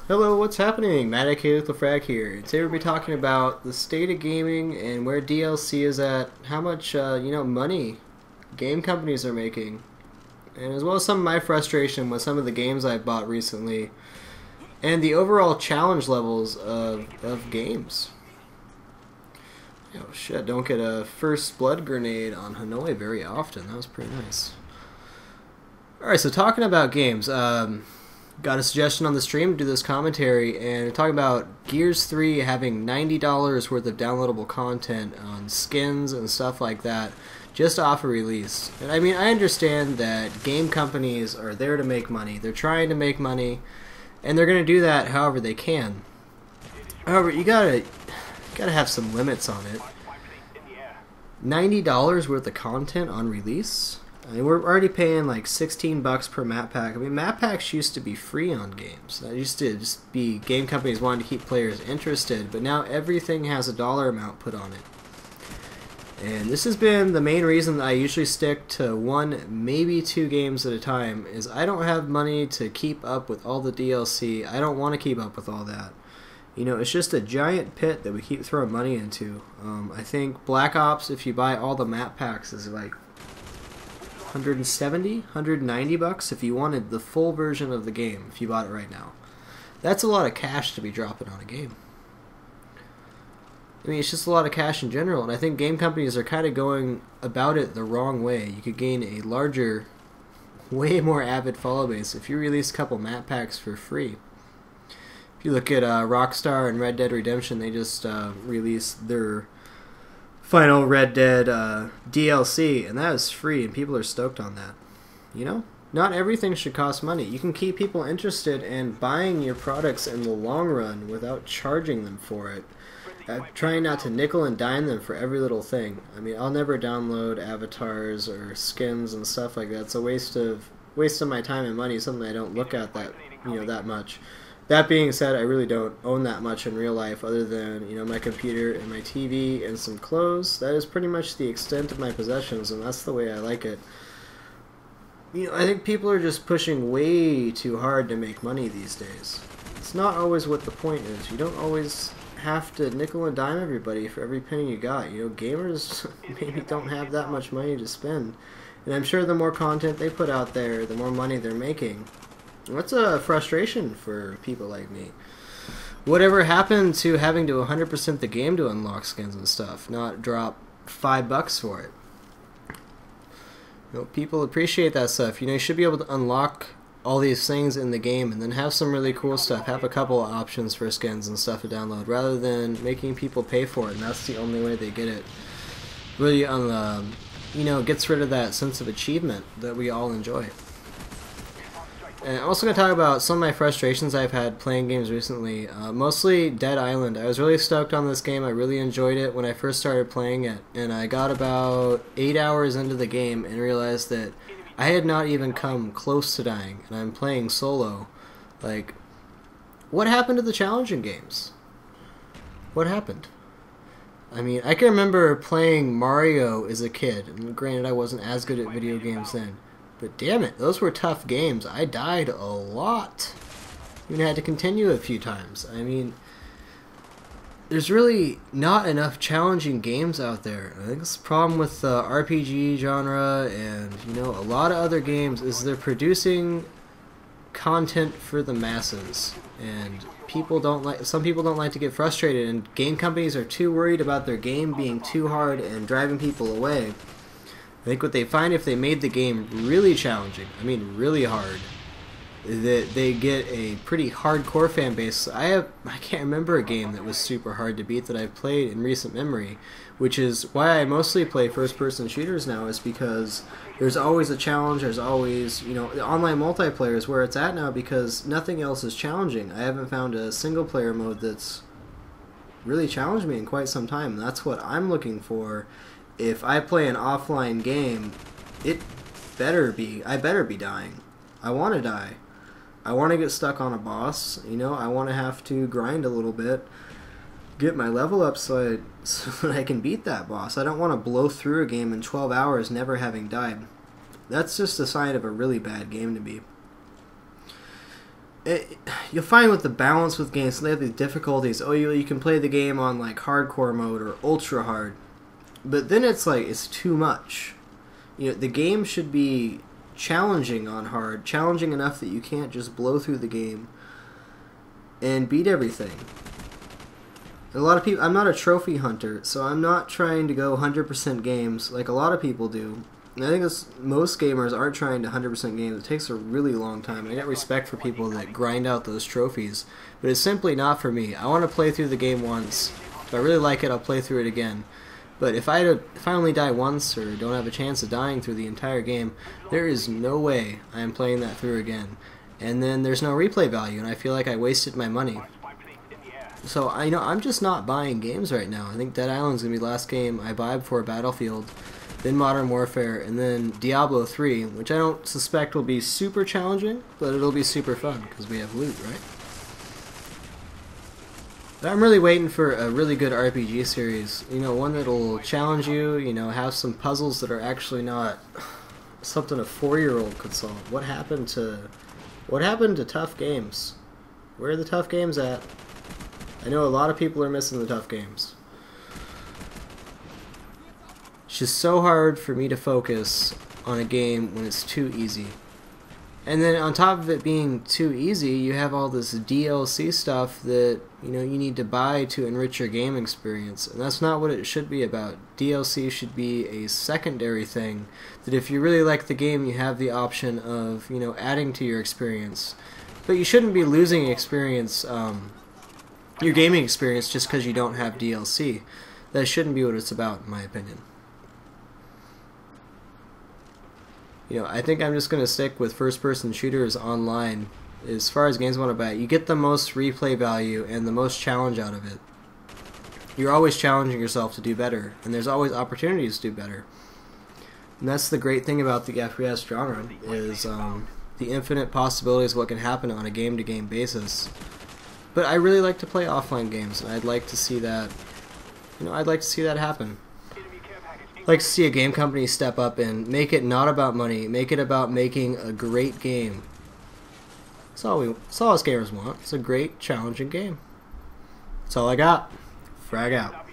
Hello, what's happening? Matt aka with the Frag here. Today we'll be talking about the state of gaming and where DLC is at, how much money game companies are making, and as well as some of my frustration with some of the games I've bought recently, and the overall challenge levels of games. Oh shit! Don't get a first blood grenade on Hanoi very often. That was pretty nice. All right, so talking about games. Got a suggestion on the stream to do this commentary, and talking about Gears 3 having $90 worth of downloadable content on skins and stuff like that just off a release. And I mean, I understand that game companies are there to make money. They're trying to make money, and they're going to do that however they can. However, you gotta have some limits on it. $90 worth of content on release? I mean, we're already paying like $16 per map pack. I mean, map packs used to be free on games. That used to just be game companies wanting to keep players interested, but now everything has a dollar amount put on it. And this has been the main reason that I usually stick to one, maybe two games at a time, is I don't have money to keep up with all the DLC. I don't want to keep up with all that. You know, it's just a giant pit that we keep throwing money into. I think Black Ops, if you buy all the map packs, is like $170, $190 if you wanted the full version of the game, if you bought it right now. That's a lot of cash to be dropping on a game. I mean, it's just a lot of cash in general, and I think game companies are kind of going about it the wrong way. You could gain a larger, way more avid follow base if you release a couple map packs for free. If you look at Rockstar and Red Dead Redemption, they just released their final Red Dead DLC, and that is free, and people are stoked on that. You know, not everything should cost money. You can keep people interested in buying your products in the long run without charging them for it. Trying not to nickel and dime them for every little thing. I mean, I'll never download avatars or skins and stuff like that. It's a waste of my time and money. Something I don't look at that much. That being said, I really don't own that much in real life other than, my computer and my TV and some clothes. That is pretty much the extent of my possessions, and that's the way I like it. I think people are just pushing way too hard to make money these days. It's not always what the point is. You don't always have to nickel and dime everybody for every penny you got. Gamers maybe don't have that much money to spend. And I'm sure the more content they put out there, the more money they're making. What's a frustration for people like me? Whatever happened to having to 100% the game to unlock skins and stuff, not drop $5 for it? People appreciate that stuff. You should be able to unlock all these things in the game and then have some really cool stuff. Have a couple of options for skins and stuff to download rather than making people pay for it, and that's the only way they get it. Really, gets rid of that sense of achievement that we all enjoy. And I'm also going to talk about some of my frustrations I've had playing games recently. Mostly Dead Island. I was really stoked on this game. I really enjoyed it when I first started playing it. And I got about 8 hours into the game and realized that I had not even come close to dying. And I'm playing solo. Like, what happened to the challenging games? What happened? I mean, I can remember playing Mario as a kid. And granted, I wasn't as good at video games then. But damn it, those were tough games. I died a lot. Even had to continue a few times. I mean, there's really not enough challenging games out there. I think it's the problem with the RPG genre and, a lot of other games is they're producing content for the masses. And some people don't like to get frustrated, and game companies are too worried about their game being too hard and driving people away. I think what they find if they made the game really challenging, I mean really hard, that they get a pretty hardcore fan base. I can't remember a game that was super hard to beat that I've played in recent memory, which is why I mostly play first-person shooters now, is because there's always a challenge, there's always, the online multiplayer is where it's at now because nothing else is challenging. I haven't found a single-player mode that's really challenged me in quite some time. That's what I'm looking for. If I play an offline game, I better be dying. I want to die. I want to get stuck on a boss. I want to have to grind a little bit, get my level up so that I can beat that boss. I don't want to blow through a game in 12 hours never having died. That's just a sign of a really bad game to me. you'll find with the balance with games, they have these difficulties. Oh, you can play the game on like hardcore mode or ultra hard, but then it's like it's too much. You know, the game should be challenging on hard, challenging enough that you can't just blow through the game and beat everything. A lot of people, I'm not a trophy hunter, so I'm not trying to go 100% games like a lot of people do. And I think most gamers aren't trying to 100% games. It takes a really long time. I got respect for people that grind out those trophies, but it's simply not for me. I want to play through the game once. If I really like it, I'll play through it again. But if I only die once or don't have a chance of dying through the entire game, there is no way I am playing that through again. And then there's no replay value, and I feel like I wasted my money. So I'm just not buying games right now. I think Dead Island's gonna be the last game I buy before Battlefield, then Modern Warfare, and then Diablo 3, which I don't suspect will be super challenging, but it'll be super fun because we have loot, right? But I'm really waiting for a really good RPG series. You know, one that'll challenge you. You know, have some puzzles that are actually not something a 4-year-old could solve. What happened to tough games? Where are the tough games at? I know a lot of people are missing the tough games. It's just so hard for me to focus on a game when it's too easy. And then on top of it being too easy, you have all this DLC stuff that you need to buy to enrich your game experience. And that's not what it should be about. DLC should be a secondary thing that if you really like the game, you have the option of, adding to your experience. But you shouldn't be losing experience, your gaming experience, just because you don't have DLC. That shouldn't be what it's about, in my opinion. I think I'm just going to stick with first-person shooters online. As far as games I want to buy, you get the most replay value and the most challenge out of it. You're always challenging yourself to do better, and there's always opportunities to do better. And that's the great thing about the FPS genre, is the infinite possibilities of what can happen on a game-to-game basis. But I really like to play offline games, and I'd like to see that. I'd like to see that happen. I'd like to see a game company step up and make it not about money, make it about making a great game. That's all us gamers want. It's a great, challenging game. That's all I got. Frag out.